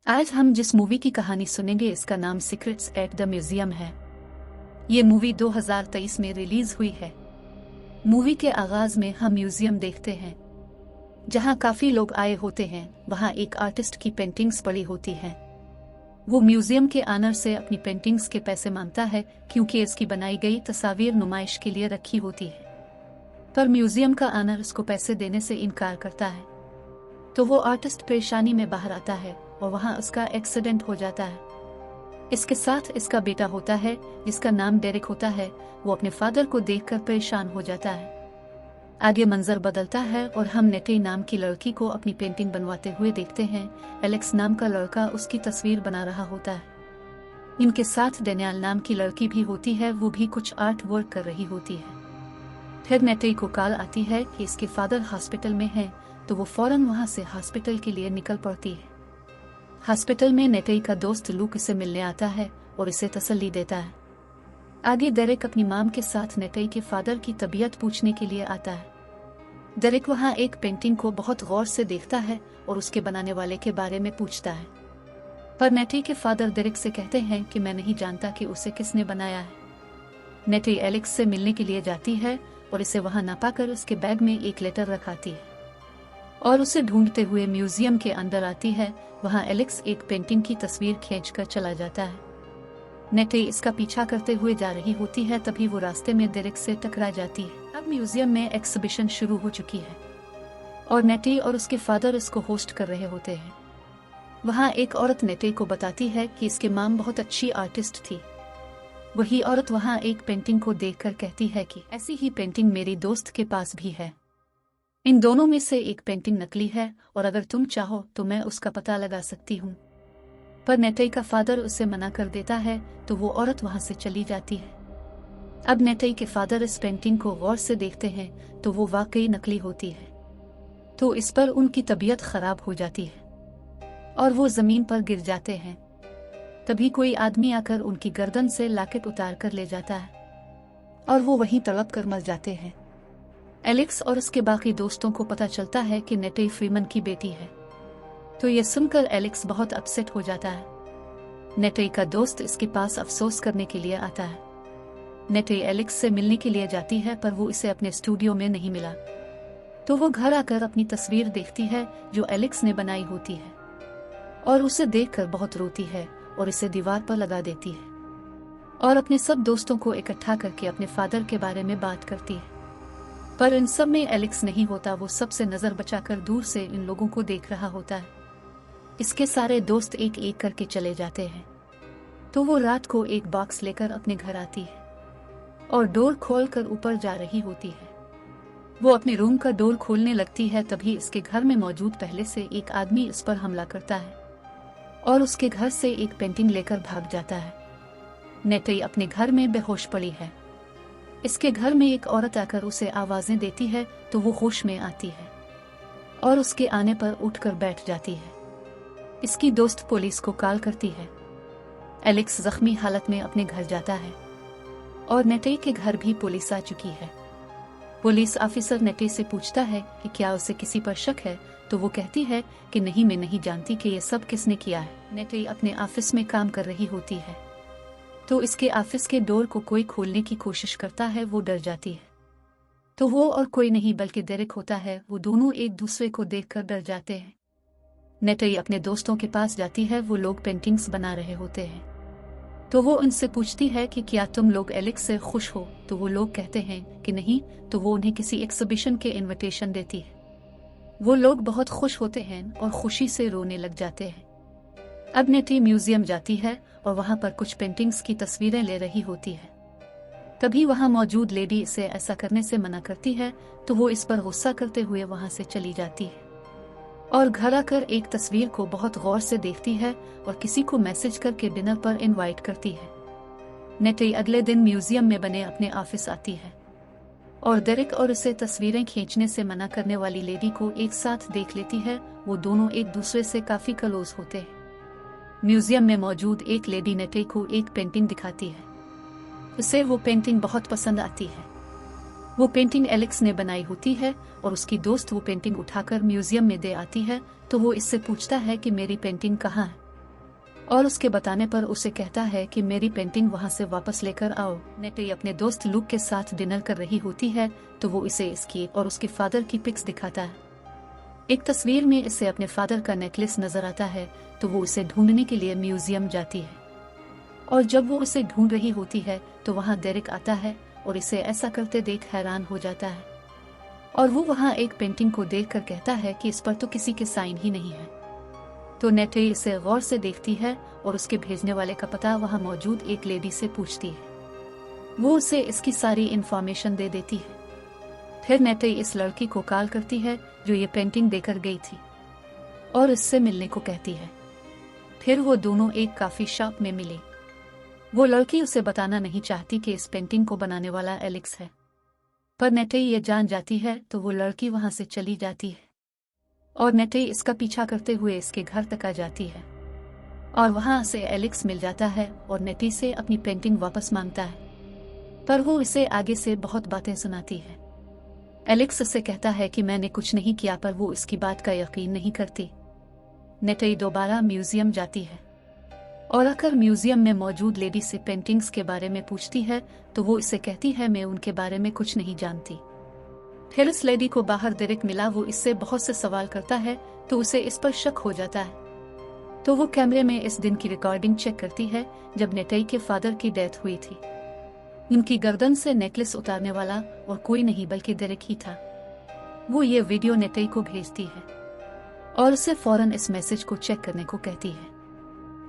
आज हम जिस मूवी की कहानी सुनेंगे इसका नाम सीक्रेट्स एट द म्यूजियम है। ये मूवी 2023 में रिलीज हुई है। मूवी के आगाज में हम म्यूजियम देखते हैं जहां काफी लोग आए होते हैं। वहां एक आर्टिस्ट की पेंटिंग्स पड़ी होती हैं। वो म्यूजियम के ऑनर से अपनी पेंटिंग्स के पैसे मांगता है क्योंकि इसकी बनाई गई तस्वीर नुमाइश के लिए रखी होती है। पर म्यूजियम का ऑनर उसको पैसे देने से इनकार करता है, तो वो आर्टिस्ट परेशानी में बाहर आता है और वहां उसका एक्सीडेंट हो जाता है। इसके साथ इसका बेटा होता है जिसका नाम डेरिक होता है। वो अपने फादर को देखकर परेशान हो जाता है। आगे मंजर बदलता है और हम नेटे नाम की लड़की को अपनी पेंटिंग बनवाते हुए देखते हैं। एलेक्स नाम का लड़का उसकी तस्वीर बना रहा होता है। इनके साथ डेनियल नाम की लड़की भी होती है, वो भी कुछ आर्ट वर्क कर रही होती है। फिर नेटे को कॉल आती है कि इसके फादर हॉस्पिटल में हैं, तो वो फौरन वहां से हॉस्पिटल के लिए निकल पड़ती है। हॉस्पिटल में नेटे का दोस्त लूक इसे मिलने आता है और इसे तसल्ली देता है। आगे डेरिक अपनी माम के साथ नेटे के फादर की तबीयत पूछने के लिए आता है। डेरिक वहां एक पेंटिंग को बहुत गौर से देखता है और उसके बनाने वाले के बारे में पूछता है, पर नेटे के फादर डेरिक से कहते हैं कि मैं नहीं जानता कि उसे किसने बनाया है। नेटे एलेक्स से मिलने के लिए जाती है और इसे वहां ना पाकर उसके बैग में एक लेटर रखाती है और उसे ढूंढते हुए म्यूजियम के अंदर आती है। वहां एलेक्स एक पेंटिंग की तस्वीर खींचकर चला जाता है। नेटे इसका पीछा करते हुए जा रही होती है, तभी वो रास्ते में डेरिक से टकरा जाती है। अब म्यूजियम में एक्सिबिशन शुरू हो चुकी है और नेटे और उसके फादर इसको होस्ट कर रहे होते हैं। वहां एक औरत नेटे को बताती है कि इसके माम बहुत अच्छी आर्टिस्ट थी। वही औरत वहां एक पेंटिंग को देखकर कहती है कि ऐसी ही पेंटिंग मेरी दोस्त के पास भी है। इन दोनों में से एक पेंटिंग नकली है और अगर तुम चाहो तो मैं उसका पता लगा सकती हूँ। पर नेटे का फादर उसे मना कर देता है, तो वो औरत वहां से चली जाती है। अब नेटे के फादर इस पेंटिंग को गौर से देखते हैं तो वो वाकई नकली होती है, तो इस पर उनकी तबीयत खराब हो जाती है और वो जमीन पर गिर जाते हैं। तभी कोई आदमी आकर उनकी गर्दन से लॉकेट उतार कर ले जाता है और वो वहीं तड़प कर मर जाते हैं। एलेक्स और उसके बाकी दोस्तों को पता चलता है कि नेटे फ्रीमन की बेटी है, तो ये सुनकर एलेक्स बहुत अपसेट हो जाता है। नेटे का दोस्त इसके पास अफसोस करने के लिए आता है। नेटे एलेक्स से मिलने के लिए जाती है, पर वो इसे अपने स्टूडियो में नहीं मिला, तो वो घर आकर अपनी तस्वीर देखती है जो एलेक्स ने बनाई होती है और उसे देखकर बहुत रोती है और इसे दीवार पर लगा देती है और अपने सब दोस्तों को इकट्ठा करके अपने फादर के बारे में बात करती है। पर इन सब में एलेक्स नहीं होता। वो सबसे नजर बचाकर दूर से इन लोगों को देख रहा होता है। इसके सारे दोस्त एक एक करके चले जाते हैं, तो वो रात को एक बॉक्स लेकर अपने घर आती है और डोर खोलकर ऊपर जा रही होती है। वो अपने रूम का डोर खोलने लगती है, तभी इसके घर में मौजूद पहले से एक आदमी इस पर हमला करता है और उसके घर से एक पेंटिंग लेकर भाग जाता है। नेटे अपने घर में बेहोश पड़ी है। इसके घर में एक औरत आकर उसे आवाजें देती है, तो वो होश में आती है और उसके आने पर उठकर बैठ जाती है। इसकी दोस्त पुलिस को कॉल करती है। एलेक्स जख्मी हालत में अपने घर जाता है और नेटे के घर भी पुलिस आ चुकी है। पुलिस ऑफिसर नेटे से पूछता है कि क्या उसे किसी पर शक है, तो वो कहती है कि नहीं, मैं नहीं जानती कि ये सब किसने किया है। नेटे अपने ऑफिस में काम कर रही होती है, तो इसके ऑफिस के डोर को कोई खोलने की कोशिश करता है। वो डर जाती है, तो वो और कोई नहीं बल्कि डेरिक होता है। वो दोनों एक दूसरे को देखकर डर जाते हैं। नेटे अपने दोस्तों के पास जाती है। वो लोग पेंटिंग्स बना रहे होते हैं, तो वो उनसे पूछती है कि क्या तुम लोग एलेक्स से खुश हो, तो वो लोग कहते हैं कि नहीं, तो वो उन्हें किसी एग्जीबिशन के इनविटेशन देती है। वो लोग बहुत खुश होते हैं और खुशी से रोने लग जाते हैं। अब नेटे म्यूजियम जाती है और वहां पर कुछ पेंटिंग्स की तस्वीरें ले रही होती है। तभी वहां मौजूद लेडी इसे ऐसा करने से मना करती है, तो वो इस पर गुस्सा करते हुए वहां से चली जाती है और घर आकर एक तस्वीर को बहुत गौर से देखती है और किसी को मैसेज करके डिनर पर इनवाइट करती है। नेटे अगले दिन म्यूजियम में बने अपने ऑफिस आती है और डेरिक और उसे तस्वीरें खींचने से मना करने वाली लेडी को एक साथ देख लेती है। वो दोनों एक दूसरे से काफी क्लोज होते हैं। म्यूजियम में मौजूद एक लेडी नेटे को एक पेंटिंग दिखाती है। उसे वो पेंटिंग बहुत पसंद आती है। वो पेंटिंग एलेक्स ने बनाई होती है और उसकी दोस्त वो पेंटिंग उठाकर म्यूजियम में दे आती है, तो वो इससे पूछता है कि मेरी पेंटिंग कहाँ है। और उसके बताने पर उसे कहता है कि मेरी पेंटिंग वहां से वापस लेकर आओ। नेटेई अपने दोस्त लुक के साथ डिनर कर रही होती है तो वो इसे इसकी और उसके फादर की पिक्स दिखाता है। एक तस्वीर में इसे अपने फादर का नेकलेस नजर आता है तो वो उसे ढूंढने के लिए म्यूजियम जाती है। और जब वो उसे ढूंढ रही होती है तो वहां डेरिक आता है और इसे ऐसा करते देख हैरान हो जाता है। और वो वहां एक पेंटिंग को देखकर कहता है कि इस पर तो किसी के साइन ही नहीं है। तो नेटेई इसे गौर से देखती है और उसके भेजने वाले का पता वहां मौजूद एक लेडी से पूछती है। वो उसे इसकी सारी इंफॉर्मेशन दे देती है। फिर नेटेई इस लड़की को कॉल करती है जो ये पेंटिंग देकर गई थी और इससे मिलने को कहती है। फिर वो दोनों एक कॉफी शॉप में मिले। वो लड़की उसे बताना नहीं चाहती कि इस पेंटिंग को बनाने वाला एलेक्स है, पर नेटेई ये जान जाती है तो वो लड़की वहां से चली जाती है और नेटेई इसका पीछा करते हुए इसके घर तक आ जाती है और वहां से एलेक्स मिल जाता है और नेटेई से अपनी पेंटिंग वापस मांगता है, पर वो इसे आगे से बहुत बातें सुनाती है। एलेक्स से कहता है कि मैंने कुछ नहीं किया, पर वो इसकी बात का यकीन नहीं करती। नेटेई दोबारा म्यूजियम जाती है और आकर म्यूजियम में मौजूद लेडी से पेंटिंग्स के बारे में पूछती है तो वो इसे कहती है मैं उनके बारे में कुछ नहीं जानती। फिर इस लेडी को बाहर डेरिक मिला। वो इससे बहुत से सवाल करता है तो उसे इस पर शक हो जाता है। तो वो कैमरे में इस दिन की रिकॉर्डिंग चेक करती है जब नेटेई के फादर की डेथ हुई थी। उनकी गर्दन से नेकलेस उतारने वाला और कोई नहीं बल्कि डेरिक ही था। वो ये वीडियो नेटेई को भेजती है और उसे फौरन इस मैसेज को चेक करने को कहती है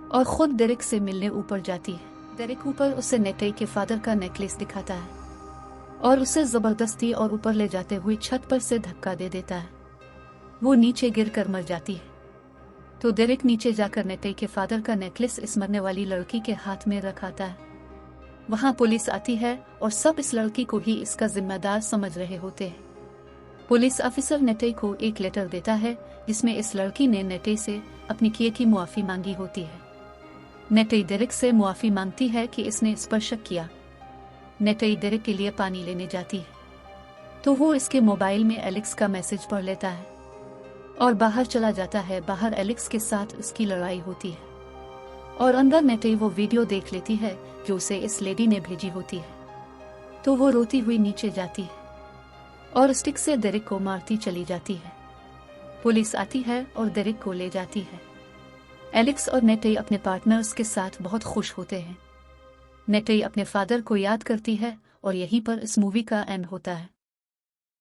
और खुद डेरिक से मिलने ऊपर जाती है। डेरिक ऊपर उसे नेटेई के फादर का नेकलेस दिखाता है और उसे जबरदस्ती और ऊपर ले जाते हुए छत पर से धक्का दे देता है। वो नीचे गिरकर मर जाती है। तो डेरिक नीचे जाकर नेटेई के फादर का नेकलेस इस मरने वाली लड़की के हाथ में रखाता है। वहां पुलिस आती है और सब इस लड़की को ही इसका जिम्मेदार समझ रहे होते हैं। पुलिस ऑफिसर नेटेई को एक लेटर देता है जिसमें इस लड़की ने नेटेई से अपनी किए की मुआफी मांगी होती है। नेटेई डेरिक से मुआफी मांगती है कि इसने इस पर शक किया। नेटेई डेरिक के लिए पानी लेने जाती है तो वो इसके मोबाइल में एलेक्स का मैसेज पढ़ लेता है और बाहर चला जाता है। बाहर एलेक्स के साथ उसकी लड़ाई होती है और अंदर नेटेई वो वीडियो देख लेती है जो उसे इस लेडी ने भेजी होती है। तो वो रोती हुई नीचे जाती है और स्टिक से डेरिक को मारती चली जाती है। पुलिस आती है और डेरिक को ले जाती है। एलेक्स और नेटेई अपने पार्टनर्स के साथ बहुत खुश होते हैं। नेटेई अपने फादर को याद करती है और यहीं पर इस मूवी का एंड होता है।